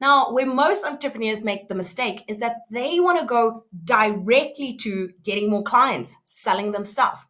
Now, where most entrepreneurs make the mistake is that they want to go directly to getting more clients, selling them stuff.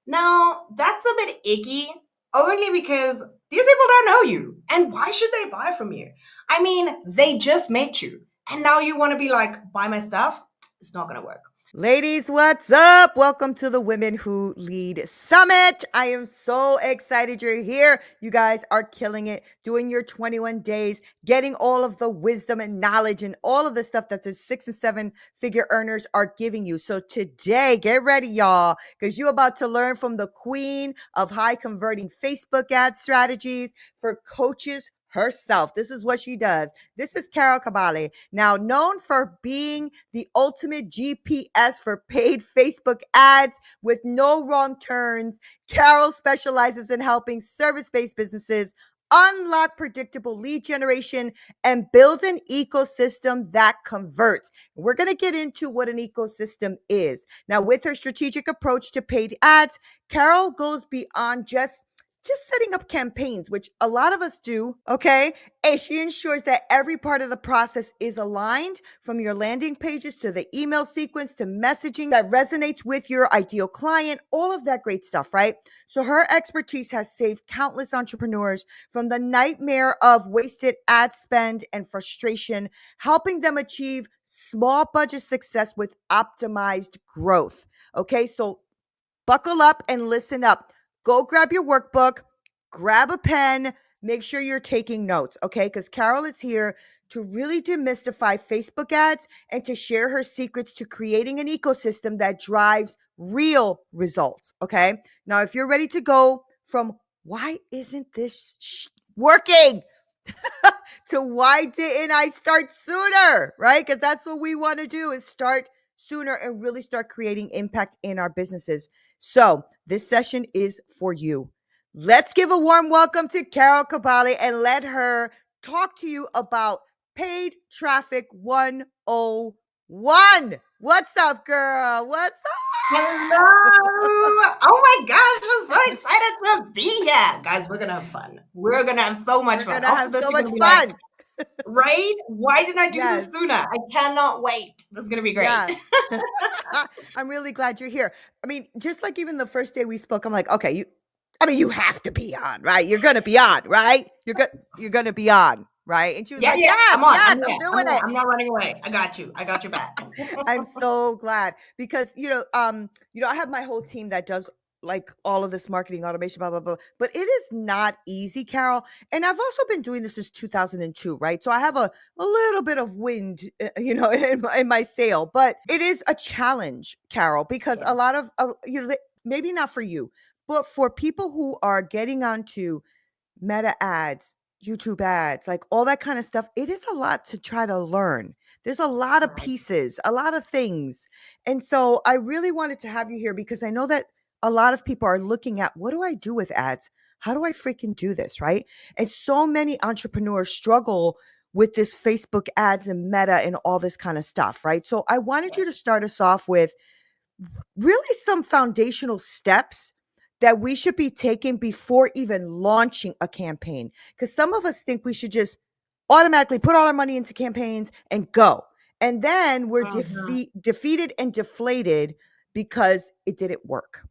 Now, that's a bit icky only because these people don't know you. And why should they buy from you? I mean, they just met you. And now you want to be like, buy my stuff? It's not going to work. Ladies, what's up? Welcome to the Women Who Lead Summit. I am so excited you're here. You guys are killing it, doing your 21 days, getting all of the wisdom and knowledge and all of the stuff that the 6 and 7 figure earners are giving you. So today, get ready, y'all, because you're about to learn from the queen of high converting Facebook ad strategies for coaches herself. This is what she does. This is Carol Cabale, now known for being the ultimate GPS for paid Facebook ads with no wrong turns. Carol specializes in helping service-based businesses unlock predictable lead generation and build an ecosystem that converts. We're going to get into what an ecosystem is. Now, with her strategic approach to paid ads, Carol goes beyond just setting up campaigns, which a lot of us do, okay? And she ensures that every part of the process is aligned, from your landing pages to the email sequence to messaging that resonates with your ideal client, all of that great stuff, right? So her expertise has saved countless entrepreneurs from the nightmare of wasted ad spend and frustration, helping them achieve small budget success with optimized growth. Okay, so buckle up and listen up. Go grab your workbook, grab a pen, make sure you're taking notes, okay? Because Carol is here to really demystify Facebook ads and to share her secrets to creating an ecosystem that drives real results, okay? Now, if you're ready to go from why isn't this working to why didn't I start sooner, right? Because that's what we want to do, is start sooner and really start creating impact in our businesses. So this session is for you. Let's give a warm welcome to Carol Cabale and let her talk to you about Paid Traffic 101. What's up, girl? What's Hello. up? Oh my gosh, I'm so excited to be here. Guys, we're going to have fun. We're going to have so much We're fun. going to After have this, so you're going much to be like, fun. right? Why didn't I do this Yes. sooner? I cannot wait. This is going to be great. Yeah. I'm really glad you're here. I mean, just like even the first day we spoke, I'm like, okay, you have to be on, right? You're going to be on, right? You're going to be on, right? And she was Yeah, like, yeah. yes, I'm on. I'm yes, I'm here. I'm doing here. it. I'm not running away. I got you. I got your back. I'm so glad because, I have my whole team that does like all of this marketing automation, blah, blah, blah. But it is not easy, Carol. And I've also been doing this since 2002, right? So I have a little bit of wind, in my sail, but it is a challenge, Carol, because Yeah. a lot of, maybe not for you, but for people who are getting onto Meta ads, YouTube ads, like all that kind of stuff, it is a lot to try to learn. There's a lot of Correct. pieces, a lot of things. And so I really wanted to have you here because I know that a lot of people are looking at, what do I do with ads? How do I freaking do this? Right. And so many entrepreneurs struggle with this Facebook ads and Meta and all this kind of stuff. Right. So I wanted you to Yes. start us off with really some foundational steps that we should be taking before even launching a campaign. Because some of us think we should just automatically put all our money into campaigns and go. And then we're Mhm. defeated and deflated because it didn't work.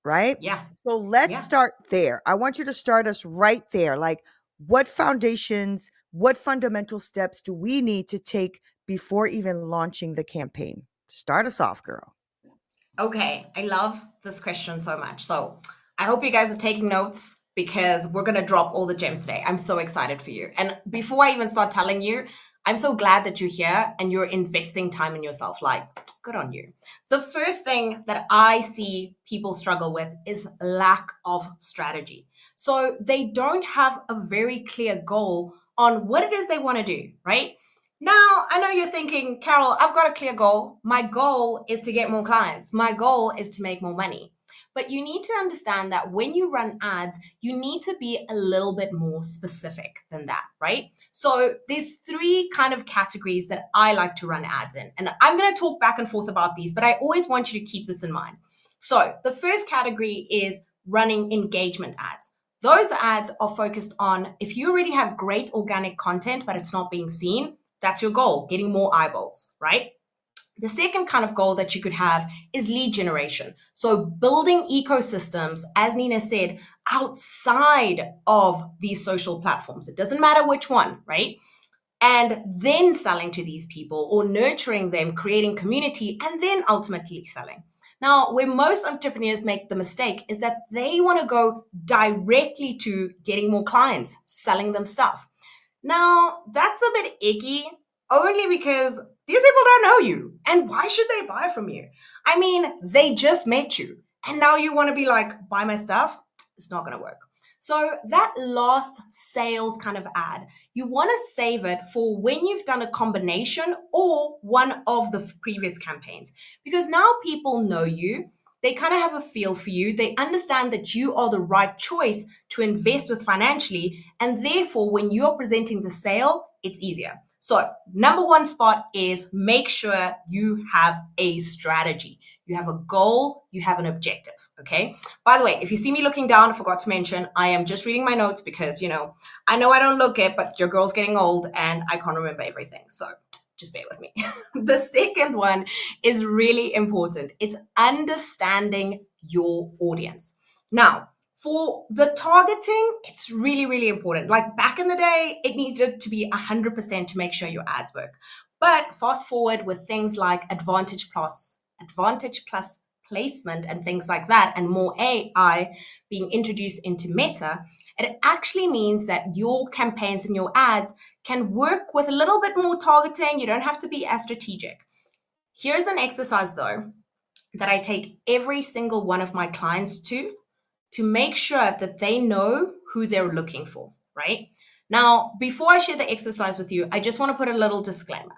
Right. Yeah. So let's Yeah. start there. I want you to start us right there. Like, what foundations, what fundamental steps do we need to take before even launching the campaign? Start us off, girl. Okay, I love this question so much. So I hope you guys are taking notes because we're going to drop all the gems today. I'm so excited for you. And before I even start telling you, I'm so glad that you're here and you're investing time in yourself. Like, good on you. The first thing that I see people struggle with is lack of strategy. So they don't have a very clear goal on what it is they want to do, right? Now, I know you're thinking, Carol, I've got a clear goal. My goal is to get more clients. My goal is to make more money. But you need to understand that when you run ads, you need to be a little bit more specific than that, right? So there's three kind of categories that I like to run ads in. And I'm going to talk back and forth about these, but I always want you to keep this in mind. So the first category is running engagement ads. Those ads are focused on if you already have great organic content, but it's not being seen, That's your goal, getting more eyeballs, right? The second kind of goal that you could have is lead generation. So building ecosystems, as Neena said, outside of these social platforms. It doesn't matter which one, right? And then selling to these people or nurturing them, creating community, and then ultimately selling. Now, where most entrepreneurs make the mistake is that they want to go directly to getting more clients, selling them stuff. Now, that's a bit icky, only because these people don't know you. And why should they buy from you? I mean, they just met you. And now you want to be like, buy my stuff? It's not going to work. So, that last sales kind of ad, you want to save it for when you've done a combination or one of the previous campaigns. Because now people know you, they kind of have a feel for you, they understand that you are the right choice to invest with financially, and therefore when you're presenting the sale, it's easier. So number one spot is make sure you have a strategy, you have a goal, you have an objective. Okay, by the way, if you see me looking down, I forgot to mention I am just reading my notes because I know I don't look it, but your girl's getting old and I can't remember everything, so just bear with me. The second one is really important. It's understanding your audience. Now, for the targeting, it's really, really important. Like back in the day, it needed to be 100% to make sure your ads work. But fast forward with things like Advantage Plus placement and things like that, and more AI being introduced into Meta, it actually means that your campaigns and your ads can work with a little bit more targeting. You don't have to be as strategic. Here's an exercise though that I take every single one of my clients to make sure that they know who they're looking for, right? Now, before I share the exercise with you, I just want to put a little disclaimer.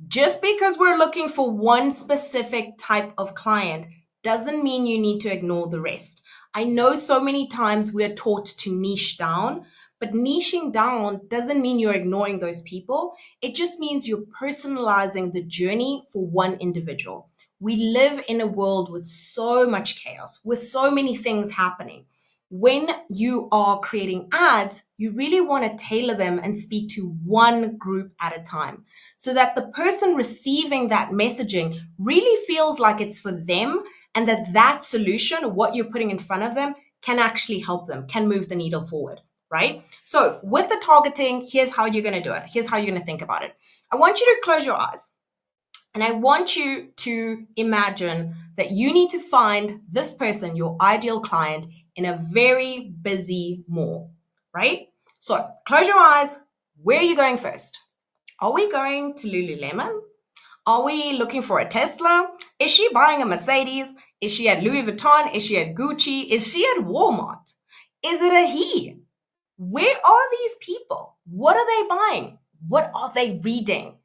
Just because we're looking for one specific type of client doesn't mean you need to ignore the rest. I know so many times we're taught to niche down, but niching down doesn't mean you're ignoring those people. It just means you're personalizing the journey for one individual. We live in a world with so much chaos, with so many things happening. When you are creating ads, you really want to tailor them and speak to one group at a time so that the person receiving that messaging really feels like it's for them and that solution, what you're putting in front of them, can actually help them, can move the needle forward, right? So with the targeting, here's how you're going to do it. Here's how you're going to think about it. I want you to close your eyes. And I want you to imagine that you need to find this person, your ideal client, in a very busy mall, right? So close your eyes. Where are you going first? Are we going to Lululemon? Are we looking for a Tesla? Is she buying a Mercedes? Is she at Louis Vuitton? Is she at Gucci? Is she at Walmart? Is it a he? Where are these people? What are they buying? What are they reading?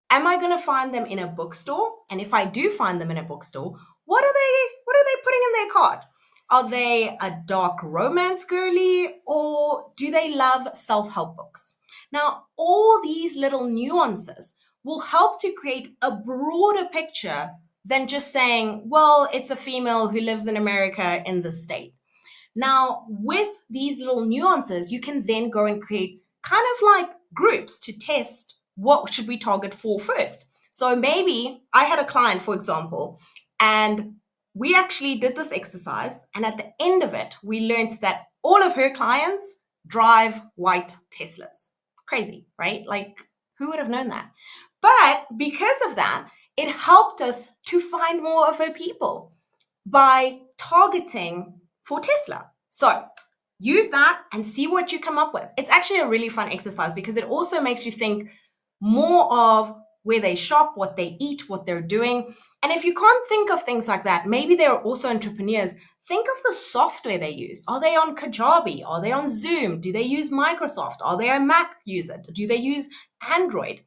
Am I going to find them in a bookstore? And if I do find them in a bookstore, what are they putting in their cart? Are they a dark romance girly or do they love self-help books? Now, all these little nuances will help to create a broader picture than just saying, well, it's a female who lives in America in this state. Now, with these little nuances, you can then go and create kind of like groups to test what should we target for first. So maybe I had a client, for example, and we actually did this exercise. And at the end of it, we learned that all of her clients drive white Teslas. Crazy, right? Like, who would have known that? But because of that, it helped us to find more of her people by targeting for Tesla. So use that and see what you come up with. It's actually a really fun exercise because it also makes you think more of where they shop, what they eat, what they're doing. And if you can't think of things like that, maybe they're also entrepreneurs. Think of the software they use. Are they on Kajabi? Are they on Zoom? Do they use Microsoft? Are they a Mac user? Do they use Android?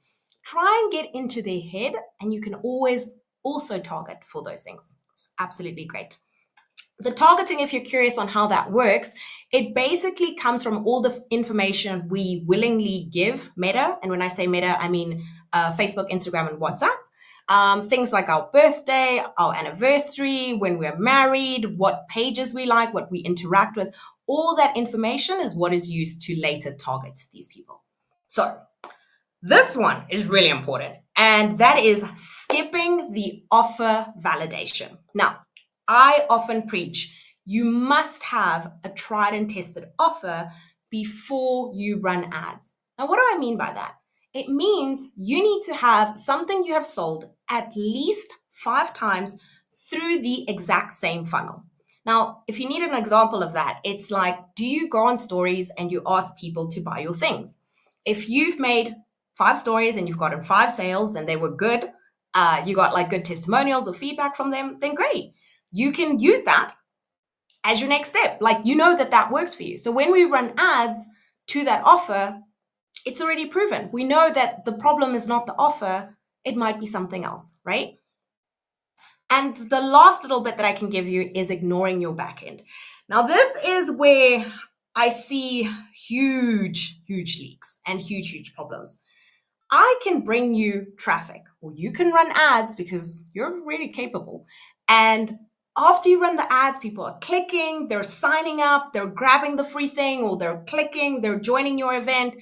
Try and get into their head, and you can always also target for those things. It's absolutely great. The targeting, if you're curious on how that works, it basically comes from all the information we willingly give Meta. And when I say Meta, I mean Facebook, Instagram, and WhatsApp. Things like our birthday, our anniversary, when we're married, what pages we like, what we interact with. All that information is what is used to later target these people. So This one is really important, and that is skipping the offer validation. Now, I often preach you must have a tried and tested offer before you run ads. Now, what do I mean by that? It means you need to have something you have sold at least 5 times through the exact same funnel. Now, if you need an example of that, it's like, do you go on stories and you ask people to buy your things? If you've made 5 stories and you've gotten 5 sales and they were good, you got like good testimonials or feedback from them, then great. You can use that as your next step. Like, you know that that works for you. So when we run ads to that offer, it's already proven. We know that the problem is not the offer, it might be something else, right? And the last little bit that I can give you is ignoring your backend. Now, this is where I see huge, huge leaks and huge, huge problems. I can bring you traffic, or you can run ads because you're really capable. And after you run the ads, people are clicking, they're signing up, they're grabbing the free thing, or they're clicking, they're joining your event,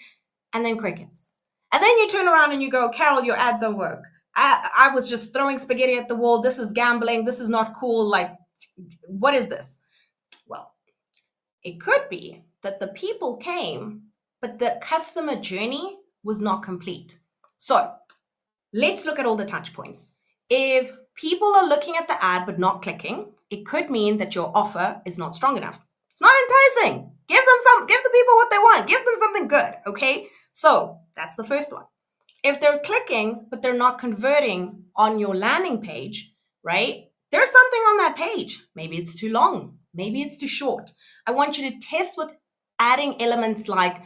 and then crickets. And then you turn around and you go, Carol, your ads don't work. I was just throwing spaghetti at the wall. This is gambling. This is not cool. Like, what is this? Well, it could be that the people came, but the customer journey was not complete. So let's look at all the touch points. If people are looking at the ad but not clicking, it could mean that your offer is not strong enough. It's not enticing. Give the people what they want. Give them something good, okay? So that's the first one. If they're clicking but they're not converting on your landing page, right? There's something on that page. Maybe it's too long. Maybe it's too short. I want you to test with adding elements like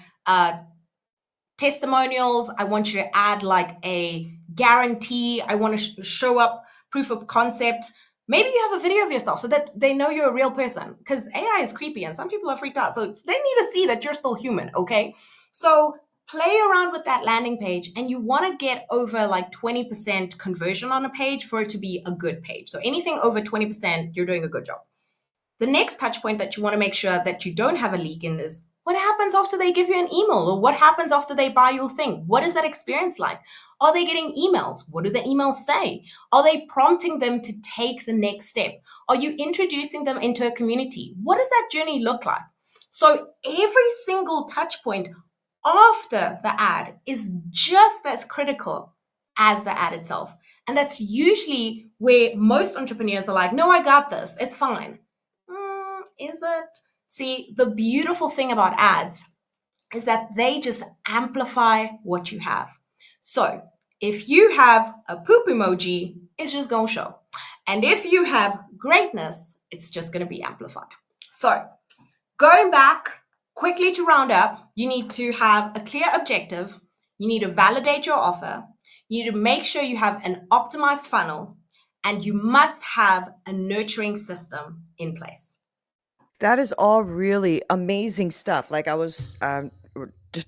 testimonials. I want you to add like a guarantee. I want to show up proof of concept. Maybe you have a video of yourself so that they know you're a real person, because AI is creepy and some people are freaked out. So they need to see that you're still human. Okay. So play around with that landing page, and you want to get over like 20% conversion on a page for it to be a good page. So anything over 20%, you're doing a good job. The next touch point that you want to make sure that you don't have a leak in is what happens after they give you an email, or what happens after they buy your thing? What is that experience like? Are they getting emails? What do the emails say? Are they prompting them to take the next step? Are you introducing them into a community? What does that journey look like? So every single touch point after the ad is just as critical as the ad itself. And that's usually where most entrepreneurs are like, no, I got this. It's fine. Is it? See, the beautiful thing about ads is that they just amplify what you have. So if you have a poop emoji, it's just going to show. And if you have greatness, it's just going to be amplified. So going back quickly to round up, you need to have a clear objective. You need to validate your offer. You need to make sure you have an optimized funnel, and you must have a nurturing system in place. That is all really amazing stuff. Like I was,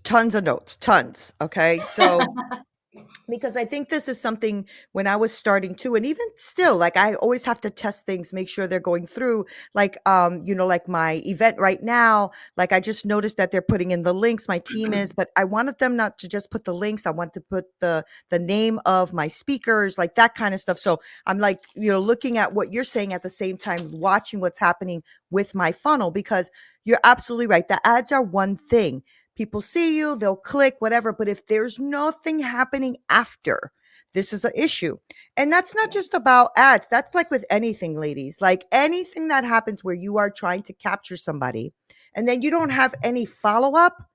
tons of notes, tons. Okay. So because I think this is something when I was starting to, and even still, like I always have to test things, make sure they're going through. Like, like my event right now, like I just noticed that they're putting in the links. My team is, but I wanted them not to just put the links. I want to put the name of my speakers, like that kind of stuff. So I'm like, looking at what you're saying at the same time, watching what's happening with my funnel, because you're absolutely right. The ads are one thing. People see you, they'll click, whatever. But if there's nothing happening after, this is an issue. And that's not just about ads. That's like with anything, ladies. Like anything that happens where you are trying to capture somebody and then you don't have any follow up,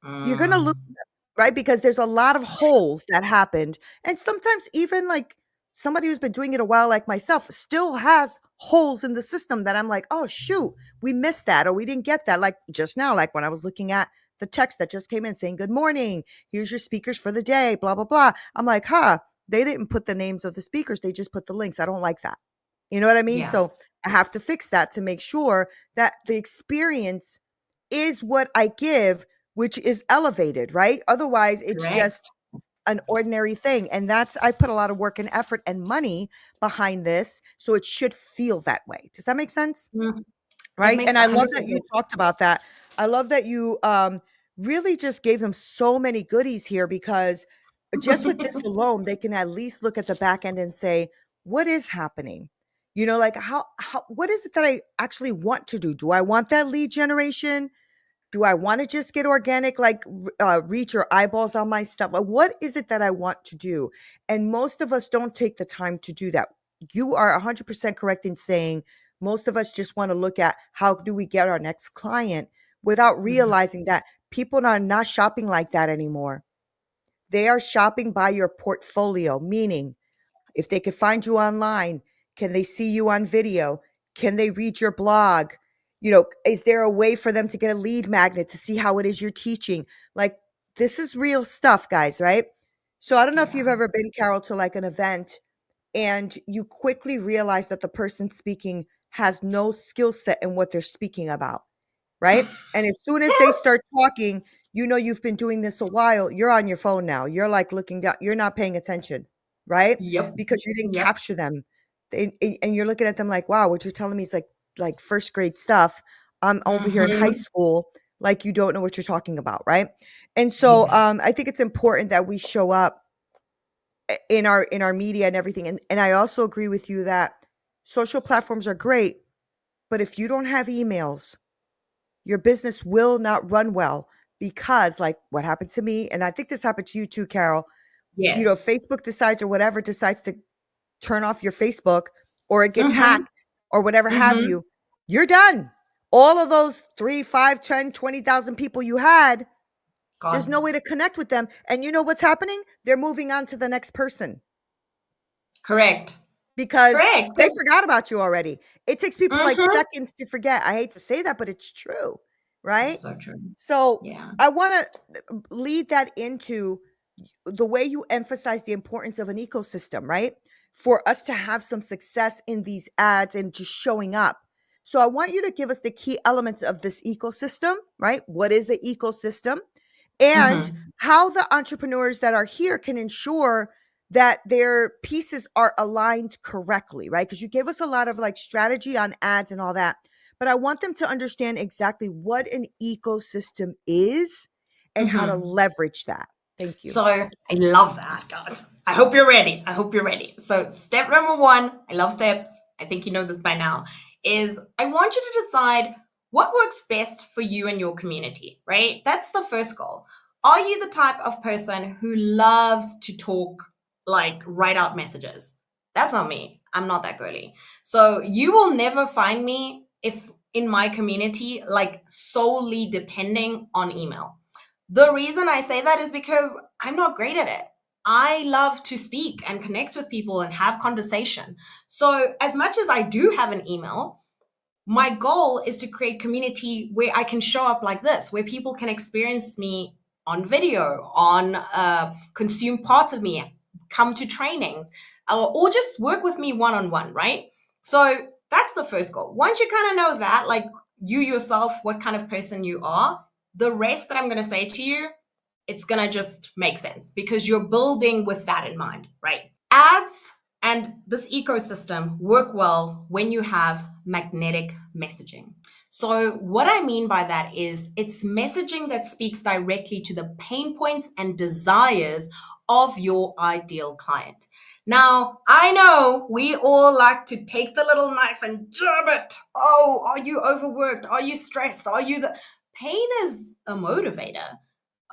you're going to lose, Mm, right? Because there's a lot of holes that happened. And sometimes even like somebody who's been doing it a while, like myself, still has holes in the system that I'm like, oh, shoot, we missed that or we didn't get that. Like just now, like when I was looking at the text that just came in saying, good morning, here's your speakers for the day, blah, blah, blah. I'm like, they didn't put the names of the speakers. They just put the links. I don't like that. You know what I mean? yeah, So I have to fix that to make sure that the experience is what I give, which is elevated, right? Otherwise, it's correct. just an ordinary thing. And I put a lot of work and effort and money behind this. So it should feel that way. Does that make sense? Mm, it Right. makes And I love 100% that you sense. talked about that. I love that you really just gave them so many goodies here because just with this alone, they can at least look at the back end and say, what is happening? Like how what is it that I actually want to do? Do I want that lead generation? Do I want to just get organic, like reach or eyeballs on my stuff? What is it that I want to do? And most of us don't take the time to do that. You are 100% correct in saying most of us just want to look at how do we get our next client without Mhm. realizing that people are not shopping like that anymore. They are shopping by your portfolio, meaning if they could find you online, can they see you on video? Can they read your blog? Is there a way for them to get a lead magnet to see how it is you're teaching? Like, this is real stuff, guys, right? So I don't know if you've Yeah. ever been, Carol, to like an event and you quickly realize that the person speaking has no skill set in what they're speaking about, right? And as soon as they start talking, you've been doing this a while, you're on your phone now. You're like looking down, you're not paying attention, right? Yep. Because you didn't Yep. capture them. And you're looking at them like, wow, what you're telling me is like first grade stuff. I'm over here in high Hmm. school, like you don't know what you're talking about, right? And so Yes. I think it's important that we show up in our media and everything. And I also agree with you that social platforms are great, but if you don't have emails, your business will not run well because like what happened to me, and I think this happened to you too, Carol. Yes. Facebook decides or whatever decides to turn off your Facebook or it gets Hmm. hacked or whatever have Hmm. you, you're done. All of those 3, 5, 10, 20,000 people you had, there's God. no way to connect with them. And you know what's happening? They're moving on to the next person Correct. because Correct. they forgot about you already. It takes people like Mm-hmm. seconds to forget. I hate to say that, but it's true, right? It's so true. So Yeah. I want to lead that into the way you emphasize the importance of an ecosystem, right? For us to have some success in these ads and just showing up. So I want you to give us the key elements of this ecosystem, right? What is the ecosystem? And Hmm. how the entrepreneurs that are here can ensure that their pieces are aligned correctly, right? Because you gave us a lot of like strategy on ads and all that, but I want them to understand exactly what an ecosystem is and how to Hmm. leverage that. Thank you. So I love that, guys. I hope you're ready. I hope you're ready. So, step number one, I love steps. I think you know this by now, is I want you to decide what works best for you and your community, right? That's the first goal. Are you the type of person who loves to talk, like write out messages? That's not me. I'm not that girly. So, you will never find me if in my community, like solely depending on email. The reason I say that is because I'm not great at it. I love to speak and connect with people and have conversation. So, as much as I do have an email, my goal is to create community where I can show up like this, where people can experience me on video, on consume parts of me, come to trainings, or just work with me one on one, right? So that's the first goal. Once you kind of know that, like you yourself, what kind of person you are, the rest that I'm going to say to you, it's going to just make sense because you're building with that in mind, right? Ads and this ecosystem work well when you have magnetic messaging. So, what I mean by that is it's messaging that speaks directly to the pain points and desires of your ideal client. Now, I know we all like to take the little knife and jab it. Oh, are you overworked? Are you stressed? Are you the pain is a motivator?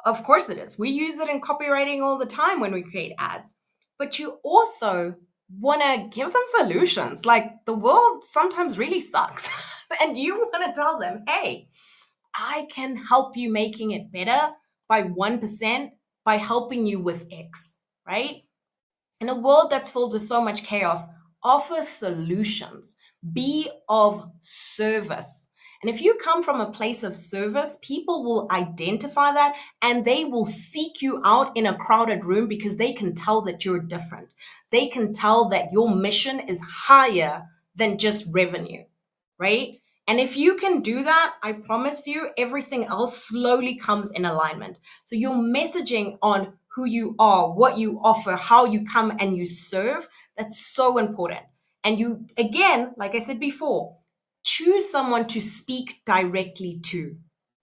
Of course it is. We use it in copywriting all the time when we create ads. But you also want to give them solutions. Like the world sometimes really sucks. And you want to tell them, hey, I can help you making it better by 1% by helping you with X, right? In a world that's filled with so much chaos, offer solutions, be of service. And if you come from a place of service, people will identify that and they will seek you out in a crowded room because they can tell that you're different. They can tell that your mission is higher than just revenue, right? And if you can do that, I promise you, everything else slowly comes in alignment. So your messaging on who you are, what you offer, how you come and you serve, that's so important. And you, again, like I said before, choose someone to speak directly to,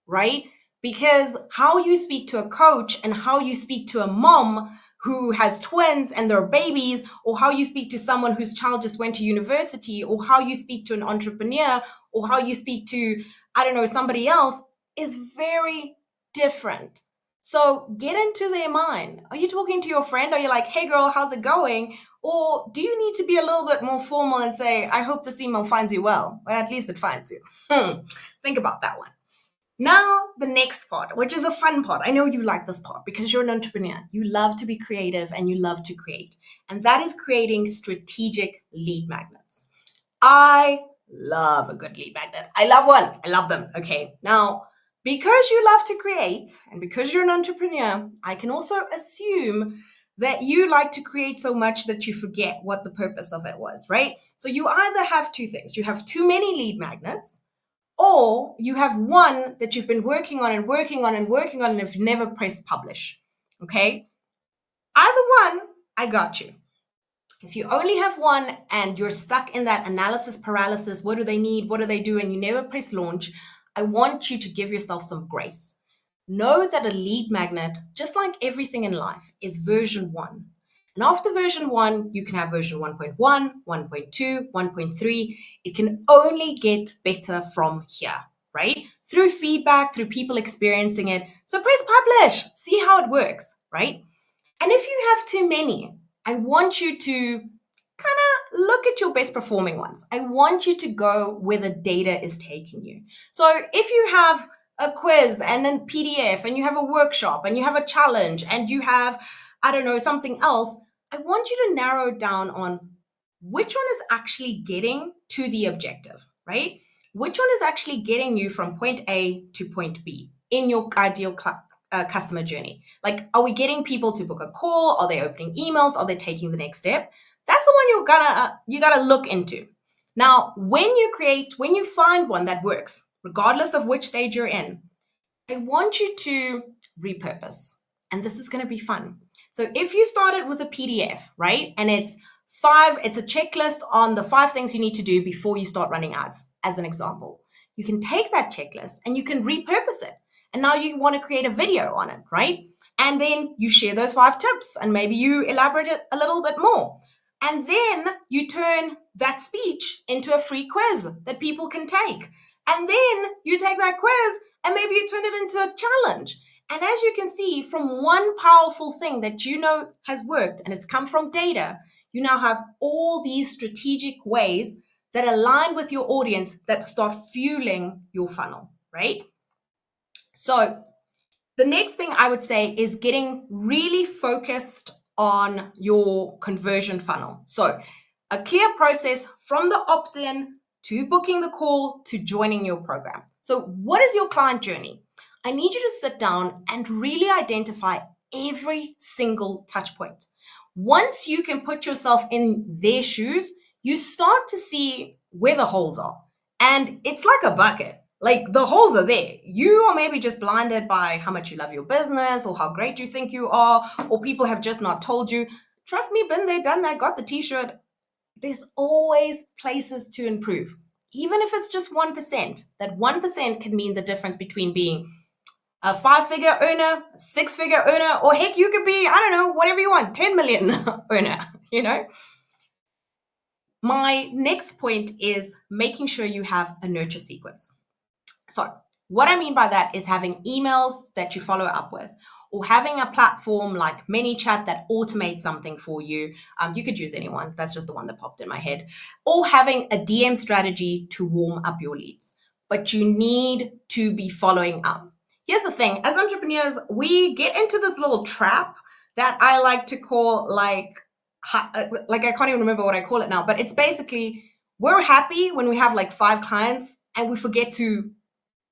right? because how you speak to a coach and how you speak to a mom who has twins and their babies, or how you speak to someone whose child just went to university, or how you speak to an entrepreneur, or how you speak to, I don't know, somebody else is very different. So get into their mind. Are you talking to your friend? Are you like, hey girl, how's it going? Or do you need to be a little bit more formal and say, I hope this email finds you well? Or at least it finds you. Think about that one. Now, the next part, which is a fun part. I know you like this part because you're an entrepreneur. You love to be creative and you love to create. And that is creating strategic lead magnets. I love a good lead magnet. I love one. I love them. Okay. Now, because you love to create and because you're an entrepreneur, I can also assume that you like to create so much that you forget what the purpose of it was, right? So you either have two things. You have too many lead magnets, or you have one that you've been working on and working on and working on and have never pressed publish. Okay? Either one, I got you. If you only have one and you're stuck in that analysis paralysis, what do they need? What do they do? And you never press launch, I want you to give yourself some grace. Know that a lead magnet, just like everything in life, is version 1. And after version 1, you can have version 1.1, 1.2, 1.3. It can only get better from here, right? Through feedback, through people experiencing it. So press publish, see how it works, right? And if you have too many, I want you to kind of look at your best performing ones. I want you to go where the data is taking you. So if you have a quiz and a PDF and you have a workshop and you have a challenge and you have, I don't know, something else, I want you to narrow it down on which one is actually getting to the objective, right? Which one is actually getting you from point A to point B in your ideal customer journey? Like, are we getting people to book a call? Are they opening emails? Are they taking the next step? That's the one you gotta look into. Now, when you find one that works, regardless of which stage you're in, I want you to repurpose. And this is going to be fun. So if you started with a PDF, right? And it's a checklist on the 5 things you need to do before you start running ads, as an example. You can take that checklist and you can repurpose it. And now you want to create a video on it, right? And then you share those 5 tips and maybe you elaborate it a little bit more. And then you turn that speech into a free quiz that people can take. And then you take that quiz and maybe you turn it into a challenge. And as you can see, from one powerful thing that you know has worked and it's come from data, you now have all these strategic ways that align with your audience that start fueling your funnel, right? So the next thing I would say is getting really focused on your conversion funnel. So a clear process from the opt-in to booking the call to joining your program. So what is your client journey? I need you to sit down and really identify every single touch point. Once you can put yourself in their shoes, you start to see where the holes are. And it's like a bucket. Like, the holes are there. You are maybe just blinded by how much you love your business or how great you think you are, or people have just not told you. Trust me, been there, done that, got the t-shirt. There's always places to improve. Even if it's just 1%, that 1% can mean the difference between being a 5-figure earner, a 6-figure earner, or heck, you could be, I don't know, whatever you want, 10 million earner, you know? My next point is making sure you have a nurture sequence. So what I mean by that is having emails that you follow up with, or having a platform like ManyChat that automates something for you. You could use anyone. That's just the one that popped in my head. Or having a DM strategy to warm up your leads. But you need to be following up. Here's the thing. As entrepreneurs, we get into this little trap that I like to call like I can't even remember what I call it now, but it's basically we're happy when we have like 5 clients and we forget to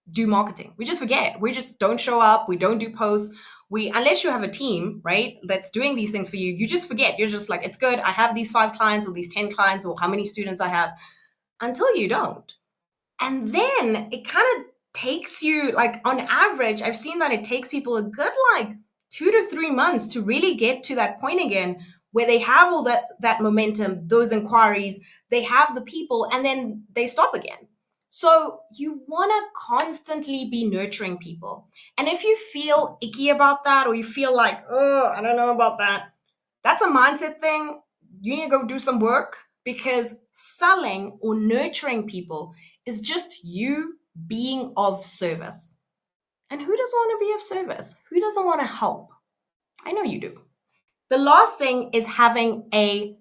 do marketing. We just forget. We just don't show up. We don't do posts. Unless you have a team, right, that's doing these things for you, you just forget. You're just like, it's good. I have these 5 clients or these 10 clients or how many students I have, until you don't. And then it kind of takes you, like, on average, I've seen that it takes people a good like 2 to 3 months to really get to that point again where they have all that momentum, those inquiries, they have the people, and then they stop again. So you want to constantly be nurturing people. And if you feel icky about that, or you feel like, oh, I don't know about that, that's a mindset thing. You need to go do some work, because selling or nurturing people is just you being of service. And who doesn't want to be of service? Who doesn't want to help? I know you do. The last thing is having a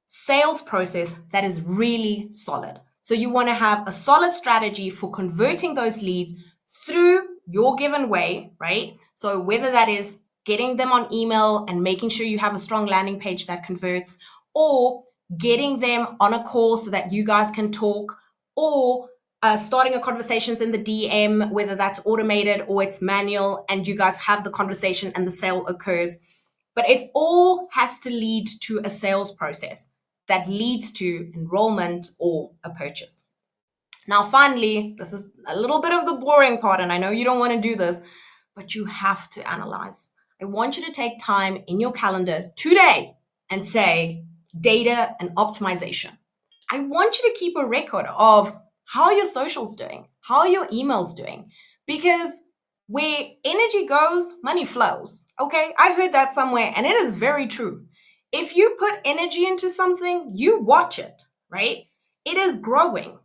sales process that is really solid. So you want to have a solid strategy for converting those leads through your given way, right? So whether that is getting them on email and making sure you have a strong landing page that converts, or getting them on a call so that you guys can talk, or starting a conversations in the DM, whether that's automated or it's manual, and you guys have the conversation and the sale occurs. But it all has to lead to a sales process that leads to enrollment or a purchase. Now, finally, this is a little bit of the boring part, and I know you don't want to do this, but you have to analyze. I want you to take time in your calendar today and say data and optimization. I want you to keep a record of how your socials doing, how your emails doing, because where energy goes, money flows. Okay, I heard that somewhere, and it is very true. If you put energy into something, you watch it, right? It is growing.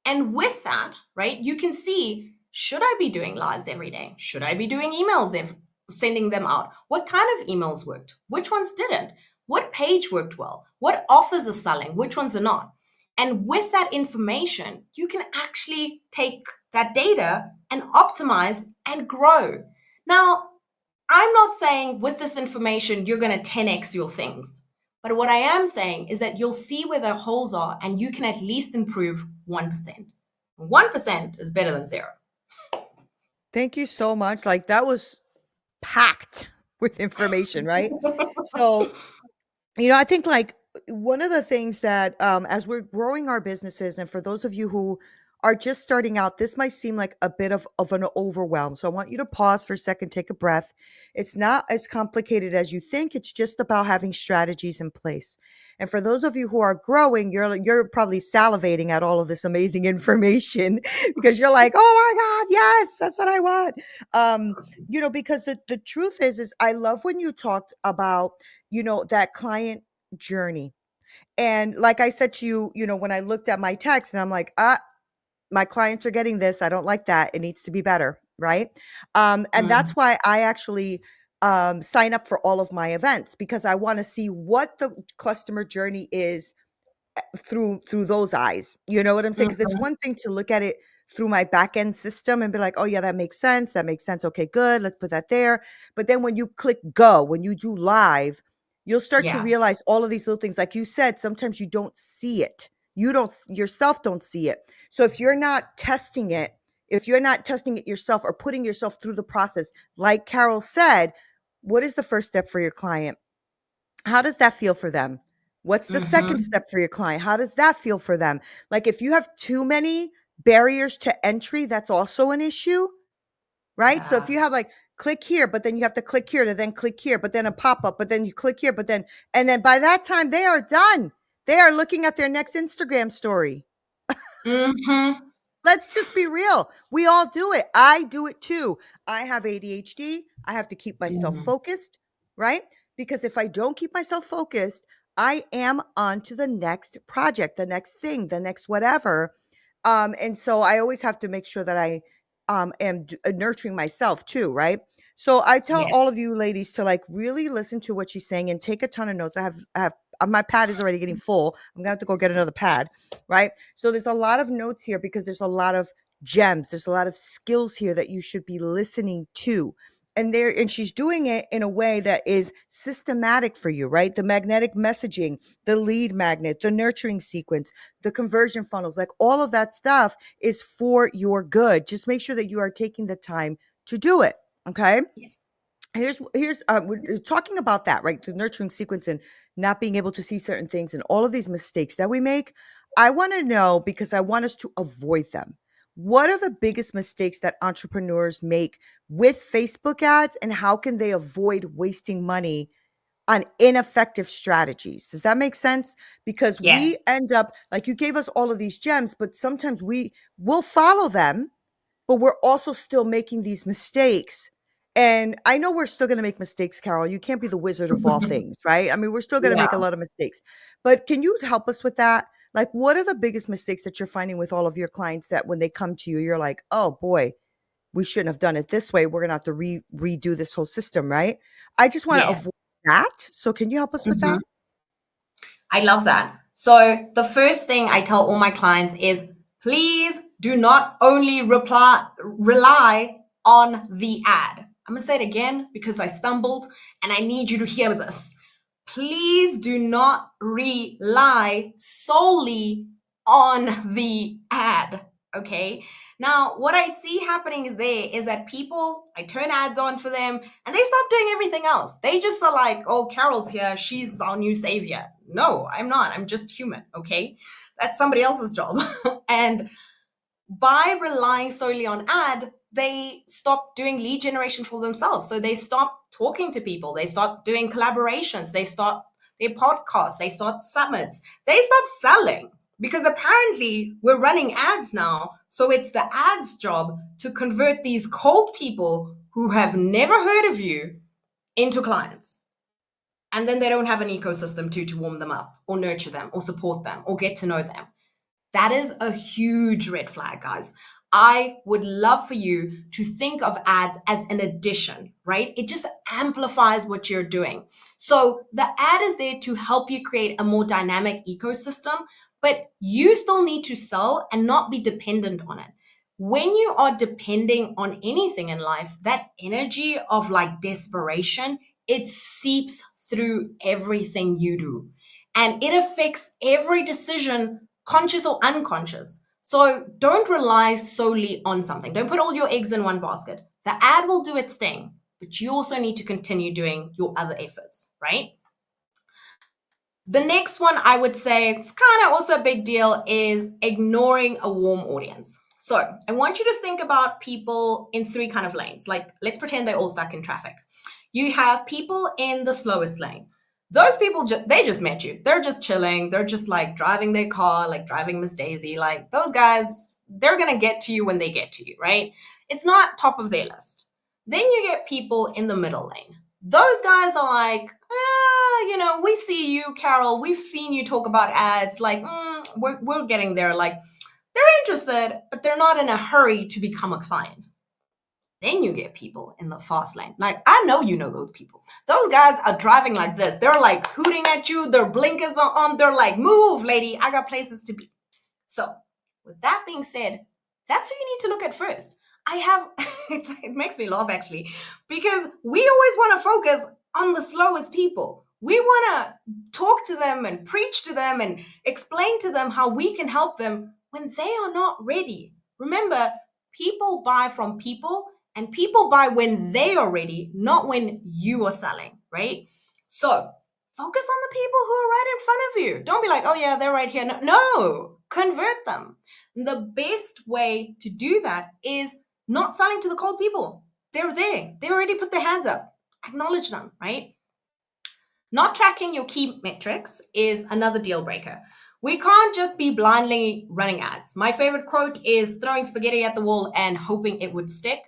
And with that, right, you can see, should I be doing lives every day? Should I be doing emails, sending them out? What kind of emails worked? Which ones didn't? What page worked well? What offers are selling? Which ones are not? And with that information, you can actually take that data and optimize and grow. Now, I'm not saying with this information, you're going to 10x your things. But what I am saying is that you'll see where the holes are, and you can at least improve 1%. 1% is better than zero. Thank you so much. Like that was packed with information, right? So, I think like one of the things that as we're growing our businesses, and for those of you who are just starting out, this might seem like a bit of an overwhelm. So I want you to pause for a second, take a breath. It's not as complicated as you think. It's just about having strategies in place. And for those of you who are growing, you're probably salivating at all of this amazing information because you're like, oh my God, yes, that's what I want. Because the truth is I love when you talked about that client journey. And like I said to you, when I looked at my text and I'm like, my clients are getting this. I don't like that. It needs to be better. Right. And Mm, that's why I actually sign up for all of my events, because I want to see what the customer journey is through those eyes. You know what I'm saying? Because it's mhm, one thing to look at it through my back end system and be like, oh yeah, that makes sense. That makes sense. Okay, good. Let's put that there. But then when you click go, when you do live, you'll start to yeah. realize all of these little things. Like you said, sometimes you don't see it. You don't yourself don't see it. So if you're not testing it yourself or putting yourself through the process, like Carol said, what is the first step for your client? How does that feel for them? What's the second Hmm. step for your client? How does that feel for them? Like if you have too many barriers to entry, that's also an issue, right? So if Yeah. you have like click here, but then you have to click here to then click here, but then a pop up, but then you click here, and then by that time they are done. They are looking at their next Instagram story. Hmm. Let's just be real. We all do it. I do it too. I have ADHD. I have to keep myself Mm, focused, right? Because if I don't keep myself focused, I am on to the next project, the next thing, the next whatever. And so I always have to make sure that I am nurturing myself too, right? So I tell yes. all of you ladies to like really listen to what she's saying and take a ton of notes. I have my pad is already getting full. I'm gonna have to go get another pad, right? So there's a lot of notes here because there's a lot of gems. There's a lot of skills here that you should be listening to. And she's doing it in a way that is systematic for you, right? The magnetic messaging, the lead magnet, the nurturing sequence, the conversion funnels, like all of that stuff is for your good. Just make sure that you are taking the time to do it. Okay. Yes. We're talking about that, right? The nurturing sequence and not being able to see certain things and all of these mistakes that we make. I want to know, because I want us to avoid them. What are the biggest mistakes that entrepreneurs make with Facebook ads, and how can they avoid wasting money on ineffective strategies. Does that make sense? Because we Yes. end up, like, you gave us all of these gems, but sometimes we will follow them, but we're also still making these mistakes. And I know we're still going to make mistakes, Carol. You can't be the wizard of all things, right? I mean, we're still going to Yeah. make a lot of mistakes. But can you help us with that? Like, what are the biggest mistakes that you're finding with all of your clients that when they come to you, you're like, oh boy, we shouldn't have done it this way. We're going to have to redo this whole system, right? I just want to Yes. avoid that. So can you help us with Mhm. that? I love that. So the first thing I tell all my clients is please do not only rely on the ad. I'm going to say it again because I stumbled and I need you to hear this. Please do not rely solely on the ad. Okay. Now, what I see happening is that people, I turn ads on for them and they stop doing everything else. They just are like, oh, Carol's here. She's our new savior. No, I'm not. I'm just human. Okay. That's somebody else's job. And by relying solely on ad, they stop doing lead generation for themselves. So they stop talking to people. They stop doing collaborations. They start their podcasts. They start summits. They stop selling because apparently we're running ads now. So it's the ads job to convert these cold people who have never heard of you into clients. And then they don't have an ecosystem to warm them up or nurture them or support them or get to know them. That is a huge red flag, guys. I would love for you to think of ads as an addition, right? It just amplifies what you're doing. So the ad is there to help you create a more dynamic ecosystem, but you still need to sell and not be dependent on it. When you are depending on anything in life, that energy of like desperation, it seeps through everything you do. And it affects every decision, conscious or unconscious. So don't rely solely on something. Don't put all your eggs in one basket. The ad will do its thing, but you also need to continue doing your other efforts, right? The next one I would say it's kind of also a big deal is ignoring a warm audience. So I want you to think about people in three kind of lanes. Like let's pretend they're all stuck in traffic. You have people in the slowest lane. Those people, they just met you. They're just chilling. They're just like driving their car, like driving Miss Daisy. Like those guys, they're going to get to you when they get to you, right? It's not top of their list. Then you get people in the middle lane. Those guys are like, we see you, Carol. We've seen you talk about ads. Like, we're getting there. Like, they're interested, but they're not in a hurry to become a client. Then you get people in the fast lane. Like, I know you know those people. Those guys are driving like this. They're like hooting at you. Their blinkers are on. They're like, move, lady. I got places to be. So, with that being said, that's who you need to look at first. I have, it makes me laugh actually, because we always want to focus on the slowest people. We want to talk to them and preach to them and explain to them how we can help them when they are not ready. Remember, people buy from people and people buy when they are ready, not when you are selling, right? So focus on the people who are right in front of you. Don't be like, oh yeah, they're right here. No, convert them. And the best way to do that is not selling to the cold people. They're there. They already put their hands up. Acknowledge them, right? Not tracking your key metrics is another deal breaker. We can't just be blindly running ads. My favorite quote is throwing spaghetti at the wall and hoping it would stick.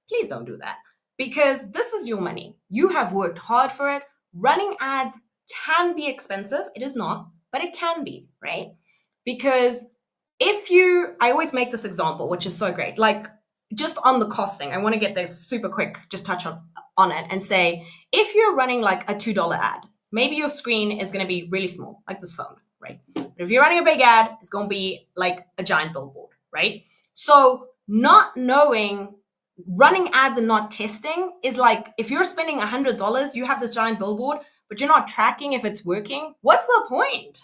Please don't do that because this is your money. You have worked hard for it. Running ads can be expensive. It is not, but it can be, right? Because I always make this example, which is so great. Like just on the cost thing, I want to get this super quick, just touch on it and say, if you're running like a $2 ad, maybe your screen is going to be really small, like this phone, right? But if you're running a big ad, it's going to be like a giant billboard, right? So not knowing running ads and not testing is like if you're spending $100, you have this giant billboard, but you're not tracking if it's working. What's the point?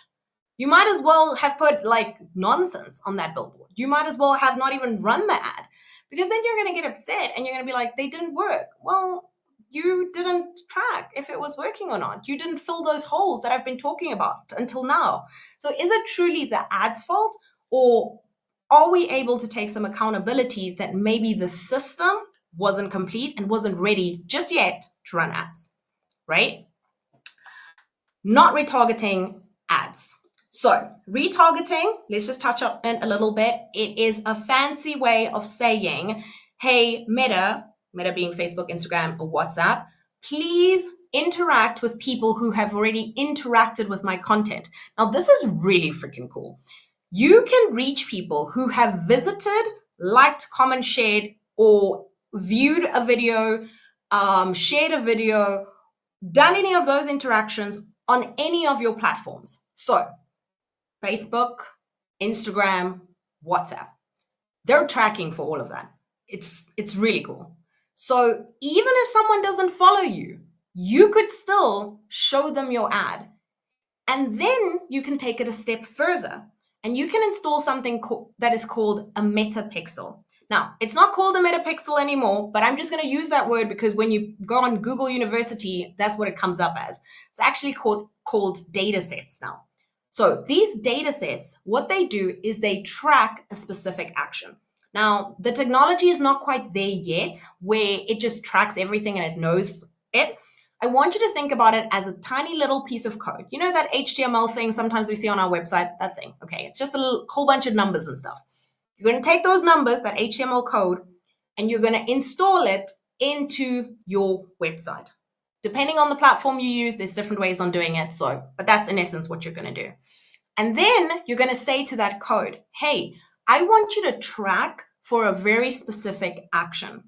You might as well have put like nonsense on that billboard. You might as well have not even run the ad because then you're going to get upset and you're going to be like, they didn't work. Well, you didn't track if it was working or not. You didn't fill those holes that I've been talking about until now. So is it truly the ad's fault, or are we able to take some accountability that maybe the system wasn't complete and wasn't ready just yet to run ads, right? not retargeting ads. So, retargeting, let's just touch on it a little bit. It is a fancy way of saying, hey, Meta being Facebook, Instagram, or WhatsApp, please interact with people who have already interacted with my content. Now, this is really freaking cool. You can reach people who have visited, liked, comment, shared, or viewed a video, shared a video, done any of those interactions on any of your platforms. So, Facebook, Instagram, WhatsApp. They're tracking for all of that. It's really cool. So, even if someone doesn't follow you, you could still show them your ad. And then you can take it a step further and you can install something that is called a metapixel. Now, it's not called a metapixel anymore, but I'm just going to use that word because when you go on Google University, that's what it comes up as. It's actually called data sets now. So these data sets, what they do is they track a specific action. Now, the technology is not quite there yet where it just tracks everything and it knows it. I want you to think about it as a tiny little piece of code. You know that HTML thing sometimes we see on our website? That thing, okay? It's just a whole bunch of numbers and stuff. You're going to take those numbers, that HTML code, and you're going to install it into your website. Depending on the platform you use, there's different ways on doing it. So, but that's in essence what you're going to do. And then you're going to say to that code, hey, I want you to track for a very specific action.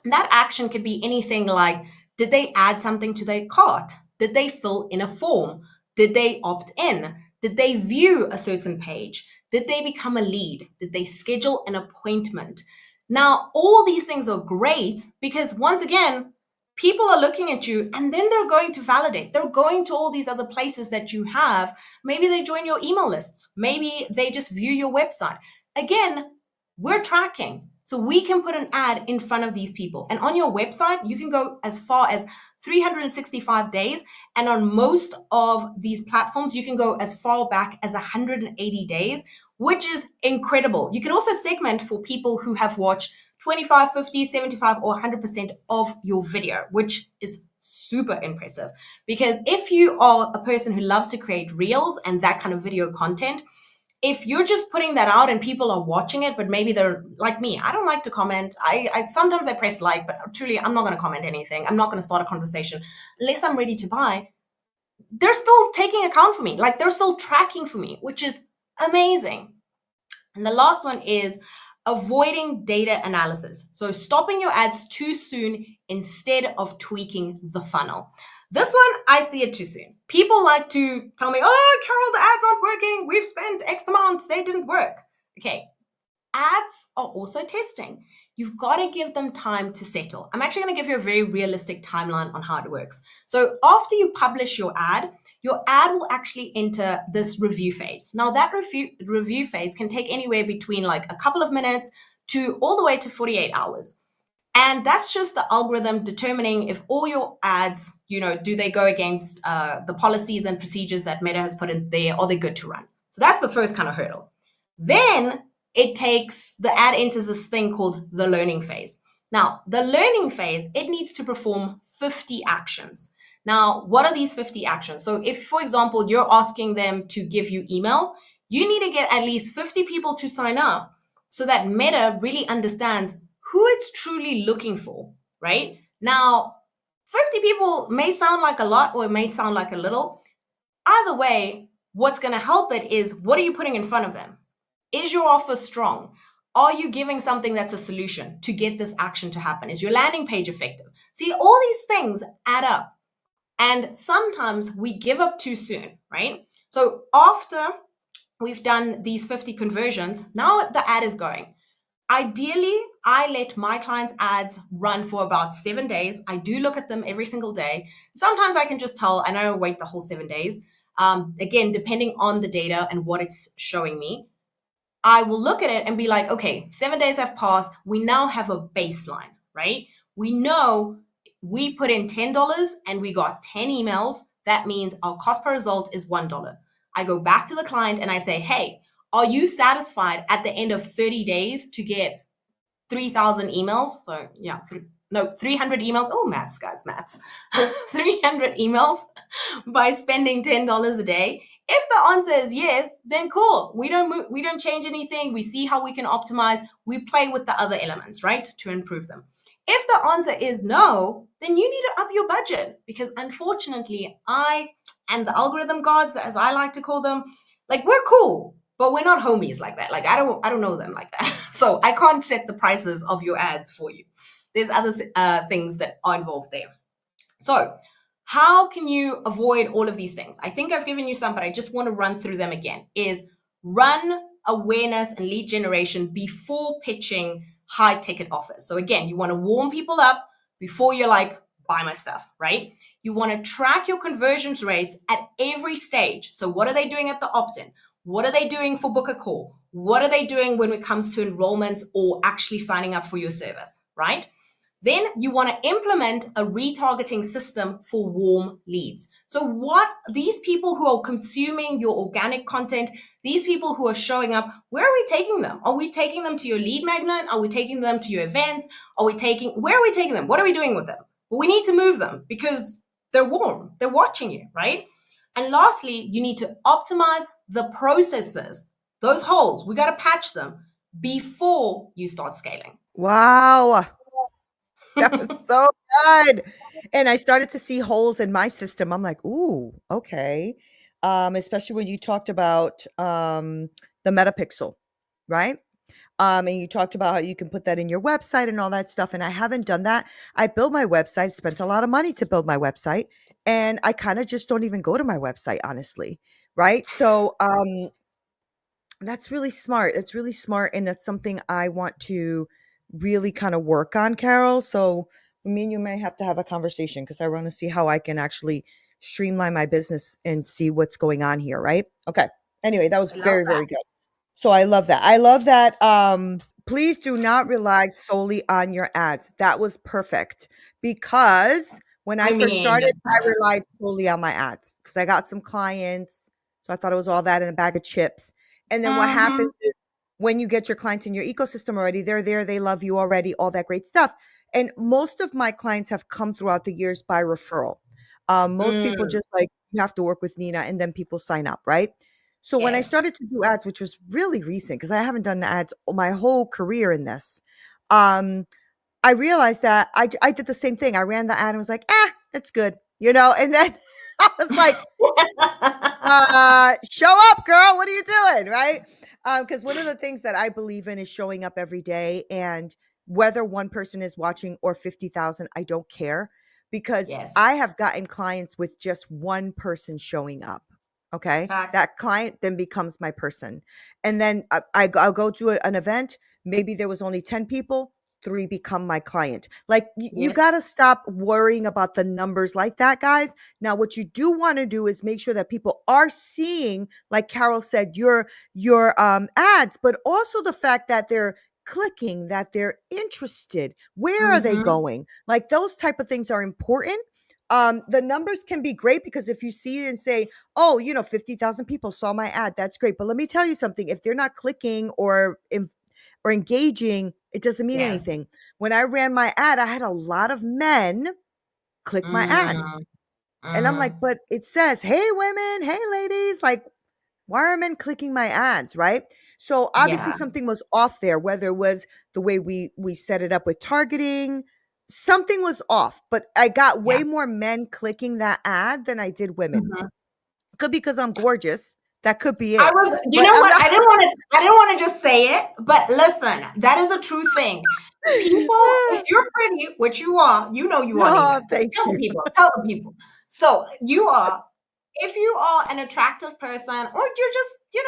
And that action could be anything like, did they add something to their cart? Did they fill in a form? Did they opt in? Did they view a certain page? Did they become a lead? Did they schedule an appointment? Now, all these things are great because once again, people are looking at you and then they're going to validate. They're going to all these other places that you have. Maybe they join your email lists. Maybe they just view your website. Again, we're tracking. So we can put an ad in front of these people. And on your website, you can go as far as 365 days. And on most of these platforms, you can go as far back as 180 days, which is incredible. You can also segment for people who have watched 25, 50, 75, or 100% of your video, which is super impressive. Because if you are a person who loves to create reels and that kind of video content, if you're just putting that out and people are watching it, but maybe they're like me, I don't like to comment. I sometimes I press like, but truly I'm not going to comment anything. I'm not going to start a conversation unless I'm ready to buy. They're still taking account for me. Like they're still tracking for me, which is amazing. And the last one is avoiding data analysis. So stopping your ads too soon instead of tweaking the funnel. This one, I see it too soon. People like to tell me, oh, Carol, the ads aren't working. We've spent X amount. They didn't work. Okay. Ads are also testing. You've got to give them time to settle. I'm actually going to give you a very realistic timeline on how it works. So after you publish your ad will actually enter this review phase. Now that review phase can take anywhere between like a couple of minutes to all the way to 48 hours. And that's just the algorithm determining if all your ads, do they go against the policies and procedures that Meta has put in there, or they're good to run. So that's the first kind of hurdle. Then the ad enters this thing called the learning phase. Now, the learning phase, it needs to perform 50 actions. Now, what are these 50 actions? So if, for example, you're asking them to give you emails, you need to get at least 50 people to sign up so that Meta really understands who it's truly looking for, right? Now, 50 people may sound like a lot or it may sound like a little. Either way, what's going to help it is, what are you putting in front of them? Is your offer strong? Are you giving something that's a solution to get this action to happen? Is your landing page effective? See, all these things add up. And sometimes we give up too soon, right? So after we've done these 50 conversions, now the ad is going. Ideally, I let my clients' ads run for about 7 days. I do look at them every single day. Sometimes I can just tell, and I don't wait the whole 7 days. Again, depending on the data and what it's showing me, I will look at it and be like, okay, 7 days have passed. We now have a baseline, right? We know we put in $10 and we got 10 emails. That means our cost per result is $1. I go back to the client and I say, hey, are you satisfied at the end of 30 days to get 3,000 emails? So yeah, no, 300 emails. Oh, maths, guys, maths. 300 emails by spending $10 a day? If the answer is yes, then cool. We don't move, we don't change anything. We see how we can optimize. We play with the other elements, right, to improve them. If the answer is no, then you need to up your budget because unfortunately, I and the algorithm gods, as I like to call them, like we're cool, but we're not homies like that. Like I don't know them like that. So I can't set the prices of your ads for you. There's other things that are involved there. So, how can you avoid all of these things? I think I've given you some, but I just want to run through them again. Is run awareness and lead generation before pitching high ticket offers. So again, you want to warm people up before you're like, buy my stuff, right? You want to track your conversions rates at every stage. So what are they doing at the opt-in? What are they doing for book a call? What are they doing when it comes to enrollments or actually signing up for your service, right? Then you want to implement a retargeting system for warm leads. So what these people who are consuming your organic content, these people who are showing up, where are we taking them? Are we taking them to your lead magnet? Are we taking them to your events? Where are we taking them? What are we doing with them? Well, we need to move them because they're warm. They're watching you, right? And lastly, you need to optimize the processes. Those holes, we got to patch them before you start scaling. Wow. That was so good. And I started to see holes in my system. I'm like, "Ooh, okay." Especially when you talked about, the metapixel, right? And you talked about how you can put that in your website and all that stuff, and I haven't done that. I built my website, spent a lot of money to build my website, and I kinda just don't even go to my website, honestly, right? So, that's really smart. It's really smart, and that's something I want to really kinda work on, Carol. So, me and you may have to have a conversation because I wanna see how I can actually streamline my business and see what's going on here, right? Okay. Anyway, that was I love very, that. very good. So I love that. I love that, please do not rely solely on your ads. That was perfect because when I I first mean, started, I relied solely on my ads because I got some clients, so I thought it was all that in a bag of chips. And then what happens mhm, is when you get your clients in your ecosystem already, they're there, they love you already, all that great stuff. And most of my clients have come throughout the years by referral. Most people mm, just like, you have to work with Nina, and then people sign up, right? So when I yes. started to do ads, which was really recent, because I haven't done ads my whole career in this, um, I realized that I did the same thing. I ran the ad and was like, it's good, and then I was like, show up, girl. What are you doing? Right. Because one of the things that I believe in is showing up every day. And whether one person is watching or 50,000, I don't care because Yes, I have gotten clients with just one person showing up. Okay. facts. That client then becomes my person. And then I'll go to an event. Maybe there was only 10 people. Three become my client. Like you Yes, got to stop worrying about the numbers like that, guys. Now, what you do want to do is make sure that people are seeing, like Carol said, your ads, but also the fact that they're clicking, that they're interested. Where are they mhm, going? Like those type of things are important. The numbers can be great because if you see it and say, oh, 50,000 people saw my ad, that's great. But let me tell you something, if they're not clicking or engaging, it doesn't mean yes, anything. When I ran my ad, I had a lot of men click my ads. mm, And I'm like, mhm, but it says, hey, women, hey, ladies, like, why are men clicking my ads? Right. So obviously yeah, something was off there, whether it was the way we set it up with targeting, something was off. But I got yeah, way more men clicking that ad than I did women. mhm. Could be because I'm gorgeous. That could be I it. was, you But know I'm what? not. I didn't want to just say it, but listen, that is a true thing. People, if you're pretty, which you are, you know you are, Oh, Nina. thank Tell the you. people, tell the people. So you are, if you are an attractive person, or you're just, you're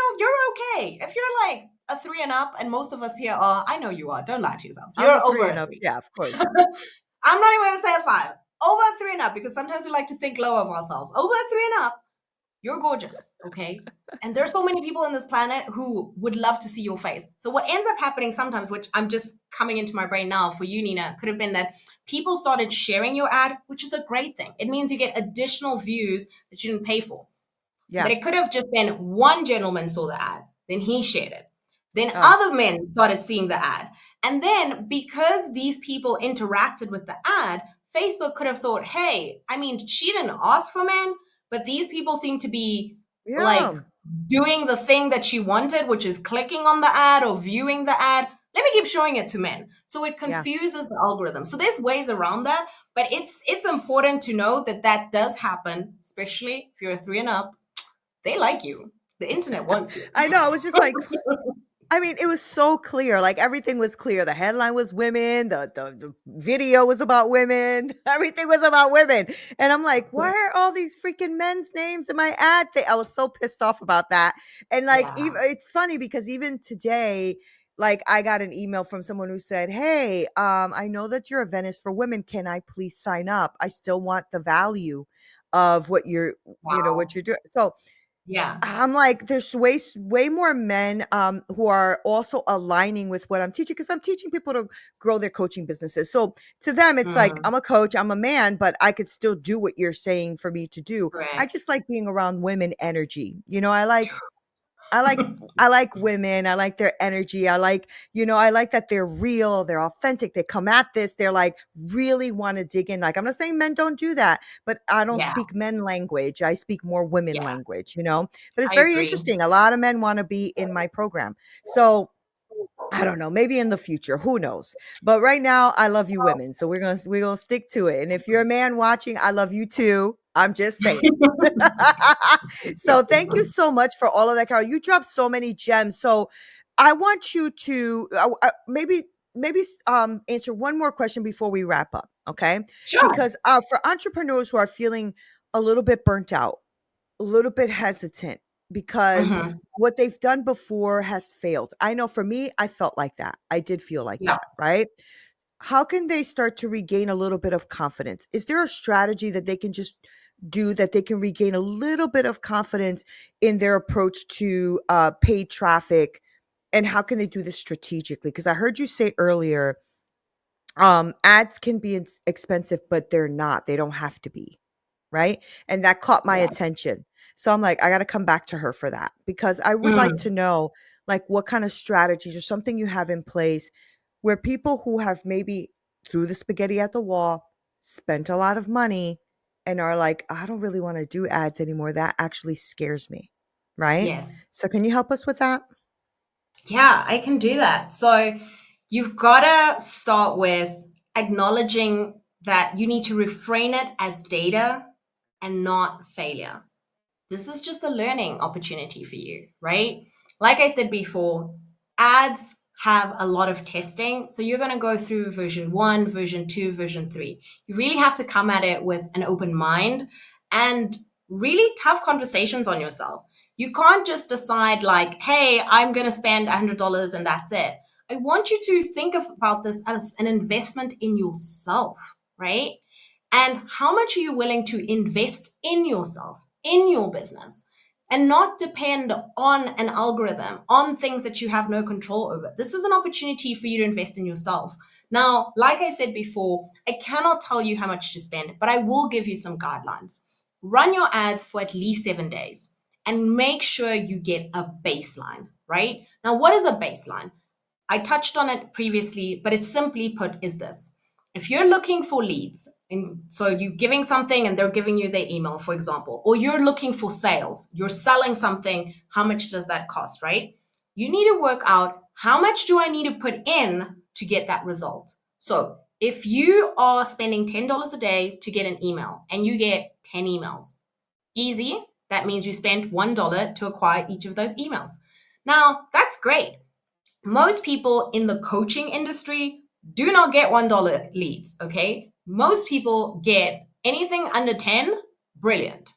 okay. If you're like a three and up, and most of us here are, I know you are. Don't lie to yourself. I'm a You're three over and a up. three. Yeah, of course. I'm not even gonna say a five. Over a three and up, because sometimes we like to think low of ourselves. Over a three and up, you're gorgeous, okay? And there's so many people on this planet who would love to see your face. So what ends up happening sometimes, which I'm just coming into my brain now for you, Nina, could have been that people started sharing your ad, which is a great thing. It means you get additional views that you didn't pay for. Yeah. But it could have just been one gentleman saw the ad, then he shared it. Then Oh, other men started seeing the ad. And then because these people interacted with the ad, Facebook could have thought, hey, I mean, she didn't ask for men, but these people seem to be like Yeah. doing the thing that she wanted, which is clicking on the ad or viewing the ad. Let me keep showing it to men. So it Yeah. confuses the algorithm. So there's ways around that, but it's important to know that that does happen, especially if you're a 3 and up. They like you. The internet wants you. I know. I was just like, I mean, it was so clear. Like everything was clear. The headline was women. The video was about women. Everything was about women. And I'm like, why are all these freaking men's names in my ad thing? I was so pissed off about that. And like, Yeah. even it's funny because even today, like I got an email from someone who said, "Hey, I know that your event is for women. Can I please sign up? I still want the value of what what Wow. you're doing." So Yeah. I'm like, there's way more men who are also aligning with what I'm teaching because I'm teaching people to grow their coaching businesses. So to them, it's like Mm, I'm a coach, I'm a man, but I could still do what you're saying for me to do. I correct. just like being around women energy. I like I like women. I like their energy. I like that they're real, they're authentic. They come at this, they're like really want to dig in. Like I'm not saying men don't do that, but I don't Yeah. speak men language. I speak more women Yeah. language. But it's I very agree. interesting. A lot of men want to be in my program. So I don't know, maybe in the future, who knows? But right now, I love you women. So we're gonna stick to it. And if you're a man watching, I love you too. I'm just saying. So thank you so much for all of that, Carol. You dropped so many gems. So I want you to maybe answer one more question before we wrap up, okay? Sure. Because for entrepreneurs who are feeling a little bit burnt out, a little bit hesitant because Hmm. what they've done before has failed. I know for me, I felt like that. I did feel like Yeah. that, right? How can they start to regain a little bit of confidence? Is there a strategy that they can just do that they can regain a little bit of confidence in their approach to paid traffic? And how can they do this strategically? Because I heard you say earlier, ads can be expensive, but they're not. They don't have to be, right? And that caught my Yeah. attention. So I'm like, I got to come back to her for that because I would like Mm, to know like what kind of strategies or something you have in place where people who have maybe threw the spaghetti at the wall, spent a lot of money and are like, I don't really want to do ads anymore. That actually scares me. Right? yes. So can you help us with that? Yeah, I can do that. So you've got to start with acknowledging that you need to refrain it as data and not failure. This is just a learning opportunity for you, right? Like I said before, ads have a lot of testing. So you're going to go through version 1, version 2, version 3. You really have to come at it with an open mind and really tough conversations on yourself. You can't just decide, like, hey, I'm going to spend $100 and that's it. I want you to think about this as an investment in yourself, right? And how much are you willing to invest in yourself, in your business, and not depend on an algorithm, on things that you have no control over? This is an opportunity for you to invest in yourself. Now, like I said before, I cannot tell you how much to spend, but I will give you some guidelines. Run your ads for at least 7 days and make sure you get a baseline, right? Now, what is a baseline? I touched on it previously, but it's simply put is this. If you're looking for leads, and so you're giving something and they're giving you their email, for example, or you're looking for sales, you're selling something, how much does that cost, right? You need to work out how much do I need to put in to get that result. So if you are spending $10 a day to get an email and you get 10 emails, easy, that means you spent $1 to acquire each of those emails. Now, that's great. Most people in the coaching industry do not get $1 leads, okay? Most people get anything under 10, brilliant.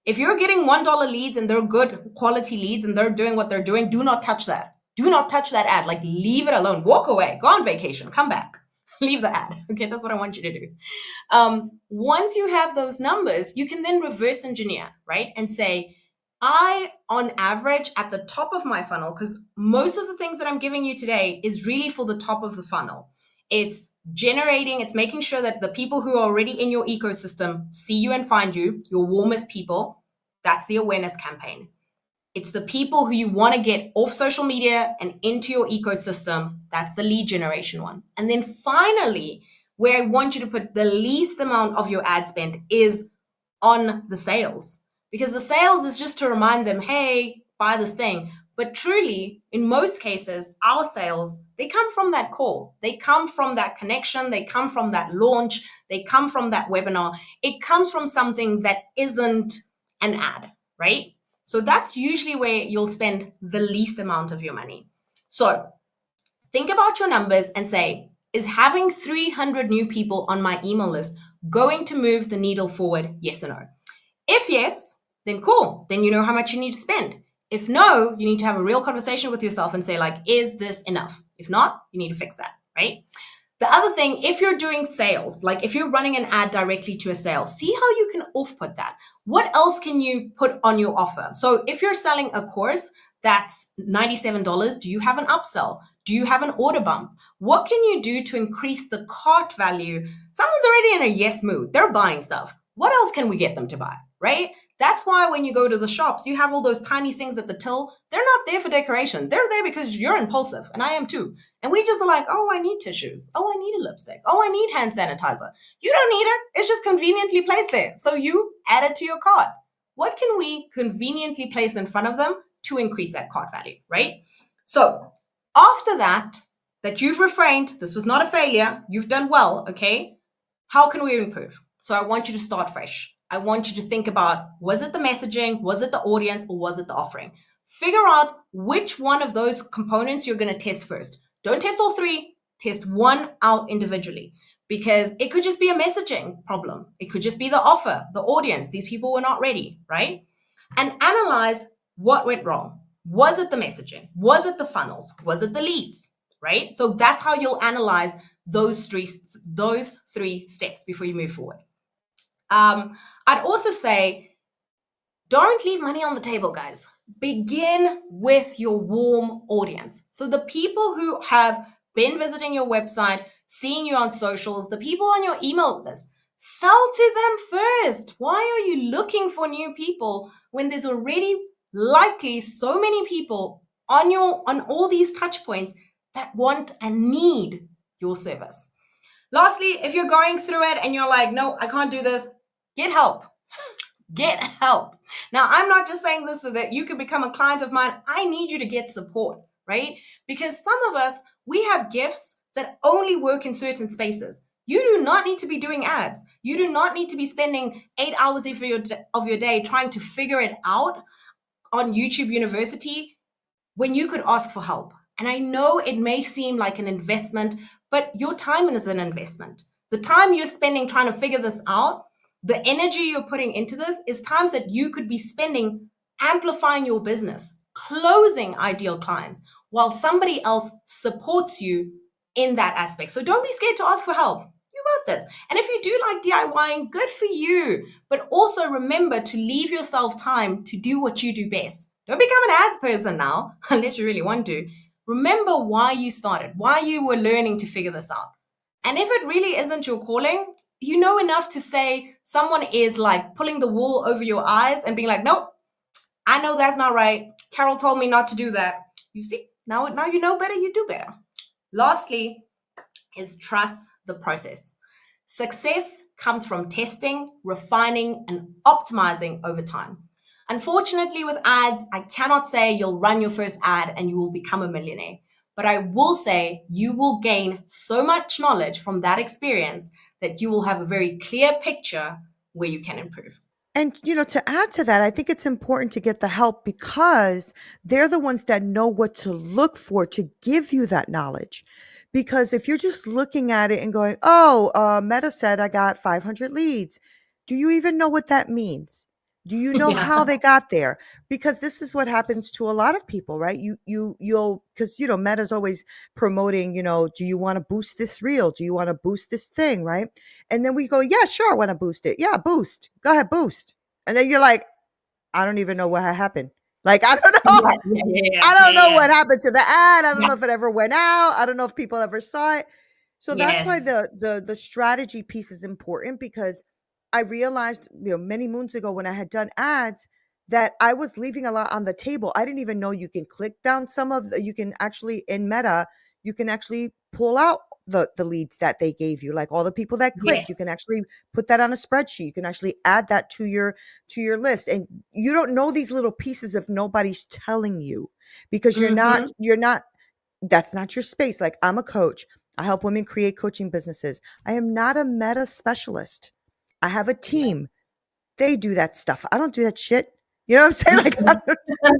If you're getting $1 leads and they're good quality leads and they're doing what they're doing, do not touch that. Do not touch that ad. Like, leave it alone. Walk away. Go on vacation. Come back. Leave the ad. Okay, that's what I want you to do. Once you have those numbers, you can then reverse engineer, right? And say, on average, at the top of my funnel, because most of the things that I'm giving you today is really for the top of the funnel. It's making sure that the people who are already in your ecosystem see you and find you, your warmest people. That's the awareness campaign. It's the people who you want to get off social media and into your ecosystem. That's the lead generation one. And then finally, where I want you to put the least amount of your ad spend is on the sales. Because the sales is just to remind them, hey, buy this thing. But truly, in most cases, our sales, they come from that call. They come from that connection. They come from that launch. They come from that webinar. It comes from something that isn't an ad, right? So that's usually where you'll spend the least amount of your money. So think about your numbers and say, is having 300 new people on my email list going to move the needle forward? Yes or no? If yes, then cool. Then you know how much you need to spend. If no, you need to have a real conversation with yourself and say, like, is this enough? If not, you need to fix that, right? The other thing, if you're doing sales, like if you're running an ad directly to a sale, see how you can off put that. What else can you put on your offer? So if you're selling a course that's $97, do you have an upsell? Do you have an order bump? What can you do to increase the cart value? Someone's already in a yes mood. They're buying stuff. What else can we get them to buy, right? That's why when you go to the shops, you have all those tiny things at the till. They're not there for decoration. They're there because you're impulsive, and I am too. And we just are like, oh, I need tissues. Oh, I need a lipstick. Oh, I need hand sanitizer. You don't need it. It's just conveniently placed there. So you add it to your cart. What can we conveniently place in front of them to increase that cart value, right? So after that you've refrained, this was not a failure, you've done well, okay? How can we improve? So I want you to start fresh. I want you to think about, was it the messaging, was it the audience, or was it the offering? Figure out which one of those components you're going to test first. Don't test all three, test one out individually, because it could just be a messaging problem. It could just be the offer, the audience. These people were not ready, right? And analyze what went wrong. Was it the messaging? Was it the funnels? Was it the leads? Right? So that's how you'll analyze those three steps before you move forward. I'd also say, don't leave money on the table, guys. Begin with your warm audience. So the people who have been visiting your website, seeing you on socials, the people on your email list, sell to them first. Why are you looking for new people when there's already likely so many people on all these touch points that want and need your service? Lastly, if you're going through it and you're like, no, I can't do this, get help. Get help. Now, I'm not just saying this so that you can become a client of mine. I need you to get support, right? Because some of us, we have gifts that only work in certain spaces. You do not need to be doing ads. You do not need to be spending 8 hours of your day trying to figure it out on YouTube University when you could ask for help. And I know it may seem like an investment, but your time is an investment. The time you're spending trying to figure this out, the energy you're putting into this is times that you could be spending amplifying your business, closing ideal clients, while somebody else supports you in that aspect. So don't be scared to ask for help. You got this. And if you do like DIYing, good for you. But also remember to leave yourself time to do what you do best. Don't become an ads person now, unless you really want to. Remember why you started, why you were learning to figure this out. And if it really isn't your calling, you know enough to say someone is like pulling the wool over your eyes and being like, nope, I know that's not right. Carol told me not to do that. You see, now you know better, you do better. Lastly, is trust the process. Success comes from testing, refining, and optimizing over time. Unfortunately, with ads, I cannot say you'll run your first ad and you will become a millionaire. But I will say you will gain so much knowledge from that experience that you will have a very clear picture where you can improve. And, to add to that, I think it's important to get the help because they're the ones that know what to look for to give you that knowledge. Because if you're just looking at it and going, oh, Meta said I got 500 leads. Do you even know what that means? Do you know Yeah. how they got there? Because this is what happens to a lot of people, right? You'll, because, Meta's always promoting, do you want to boost this reel? Do you want to boost this thing, right? And then we go, yeah, sure, I want to boost it. Yeah, boost. Go ahead, boost. And then you're like, I don't even know what happened. Like, I don't know. Yeah, yeah, yeah, I don't yeah, know yeah, what happened to the ad. I don't yeah. know if it ever went out. I don't know if people ever saw it. So that's why Yes. the strategy piece is important because I realized, many moons ago when I had done ads that I was leaving a lot on the table. I didn't even know you can click down some of the, you can actually in Meta, you can actually pull out the leads that they gave you, like all the people that clicked. You Yes. can actually put that on a spreadsheet. You can actually add that to your list. And you don't know these little pieces if nobody's telling you, because Mm-hmm. you're not that's not your space. Like, I'm a coach. I help women create coaching businesses. I am not a Meta specialist. I have a Yes. team. They do that stuff. I don't do that shit. You know what I'm saying? Like,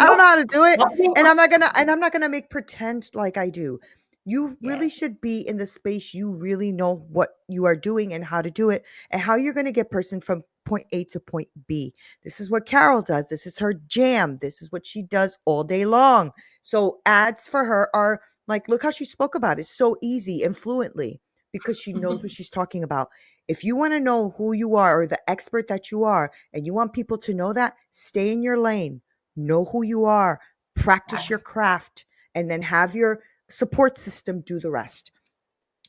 I don't Nope. know how to do it. Not me. And I'm not gonna make pretend like I do. You really Yes. should be in the space you really know what you are doing and how to do it and how you're gonna get person from point A to point B. This is what Carol does. This is her jam. This is what she does all day long. So ads for her are like, look how she spoke about it so easy and fluently, because she knows what she's talking about. If you want to know who you are or the expert that you are, and you want people to know that, stay in your lane, know who you are, practice your Abs- craft, and then have your support system do the rest.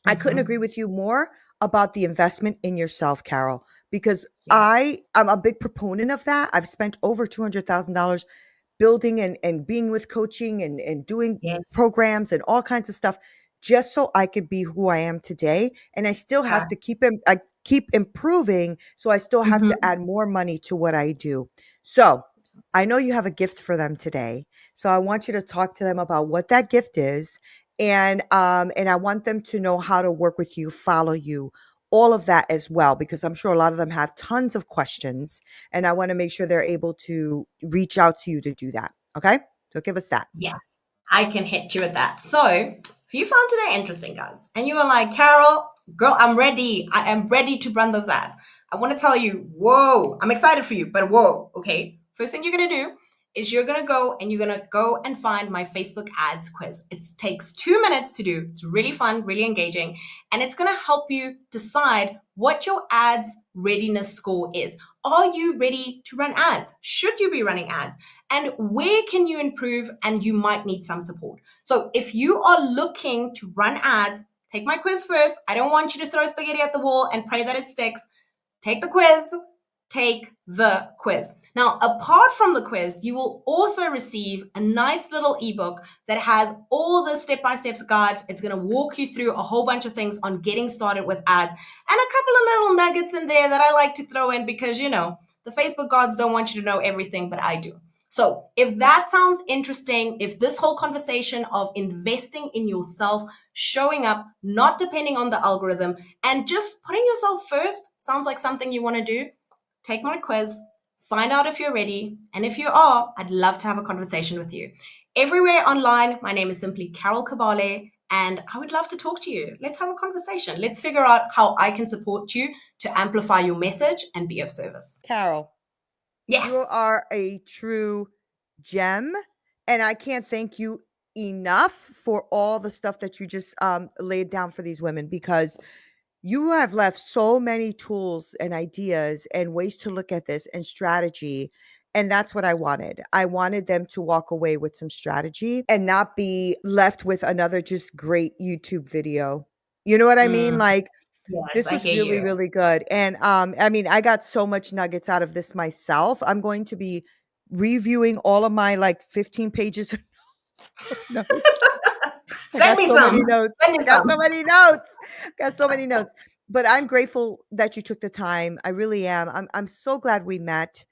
I couldn't agree mhm. with you more about the investment in yourself, Carol, because Yes. I'm a big proponent of that. I've spent over $200,000 building and being with coaching and doing Yes. programs and all kinds of stuff just so I could be who I am today. And I still have Yeah. to I keep improving. So I still have to Mhm. add more money to what I do. So I know you have a gift for them today. So I want you to talk to them about what that gift is. And I want them to know how to work with you, follow you, all of that as well, because I'm sure a lot of them have tons of questions and I want to make sure they're able to reach out to you to do that. Okay? So give us that. Yes, I can hit you with that. So, if you found today interesting, guys, and you are like, Carol, girl, I'm ready. I am ready to run those ads. I want to tell you, whoa, I'm excited for you, but whoa, okay. First thing you're going to do is you're going to go and you're going to go and find my Facebook ads quiz. It takes 2 minutes to do. It's really fun, really engaging, and it's going to help you decide what your ads readiness score is. Are you ready to run ads? Should you be running ads? And where can you improve and you might need some support. So if you are looking to run ads, take my quiz first. I don't want you to throw spaghetti at the wall and pray that it sticks. Take the quiz. Take the quiz. Now, apart from the quiz, you will also receive a nice little ebook that has all the step-by-step guides. It's going to walk you through a whole bunch of things on getting started with ads and a couple of little nuggets in there that I like to throw in because, the Facebook gods don't want you to know everything, but I do. So, if that sounds interesting, if this whole conversation of investing in yourself, showing up, not depending on the algorithm, and just putting yourself first sounds like something you want to do, take my quiz, find out if you're ready. And if you are, I'd love to have a conversation with you. Everywhere online, my name is simply Carol Kabale, and I would love to talk to you. Let's have a conversation. Let's figure out how I can support you to amplify your message and be of service. Carol, you Yes. are a true gem. And I can't thank you enough for all the stuff that you just laid down for these women, because you have left so many tools and ideas and ways to look at this and strategy. And that's what I wanted. I wanted them to walk away with some strategy and not be left with another just great YouTube video. You know what I mean? Mm, Like, yes, this I was hear really, you. really good. And I mean, I got so much nuggets out of this myself. I'm going to be reviewing all of my like 15 pages of notes. I Send got me so some. many notes. Send me I got so some. many notes. Got so many notes. But I'm grateful that you took the time. I really am. I'm so glad we met.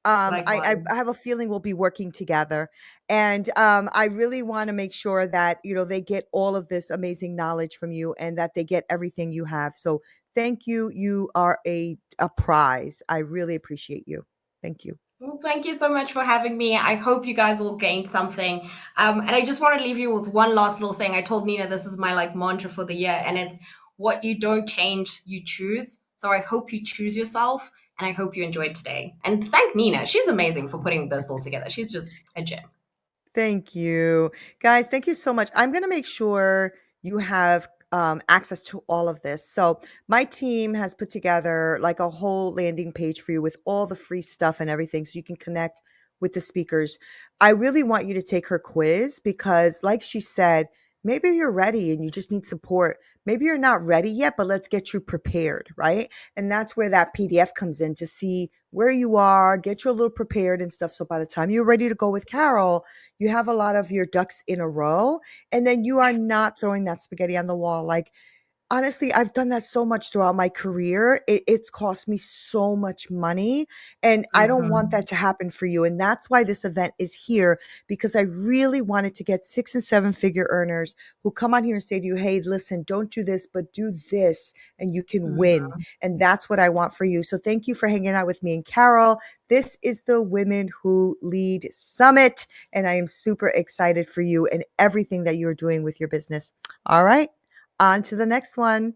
I Likewise. have a feeling we'll be working together. And I really want to make sure that, they get all of this amazing knowledge from you and that they get everything you have. So thank you. You are a prize. I really appreciate you. Thank you. Well, thank you so much for having me. I hope you guys all gained something. And I just want to leave you with one last little thing. I told Neena this is my like mantra for the year, and it's what you don't change, you choose. So I hope you choose yourself, and I hope you enjoyed today. And thank Neena. She's amazing for putting this all together. She's just a gem. Thank you. Guys, thank you so much. I'm going to make sure you have access to all of this. So, my team has put together like a whole landing page for you with all the free stuff and everything so you can connect with the speakers. I really want you to take her quiz because, like she said, maybe you're ready and you just need support. Maybe you're not ready yet, but let's get you prepared, right? And that's where that PDF comes in to see where you are, get you a little prepared and stuff. So by the time you're ready to go with Carol, you have a lot of your ducks in a row, and then you are not throwing that spaghetti on the wall. Like, honestly, I've done that so much throughout my career. It's cost me so much money, and I don't want Mhm. that to happen for you. And that's why this event is here, because I really wanted to get 6 and 7 figure earners who come on here and say to you, hey, listen, don't do this, but do this, and you can win. Mhm. And that's what I want for you. So thank you for hanging out with me and Carol. This is the Women Who Lead Summit, and I am super excited for you and everything that you're doing with your business. All right. On to the next one.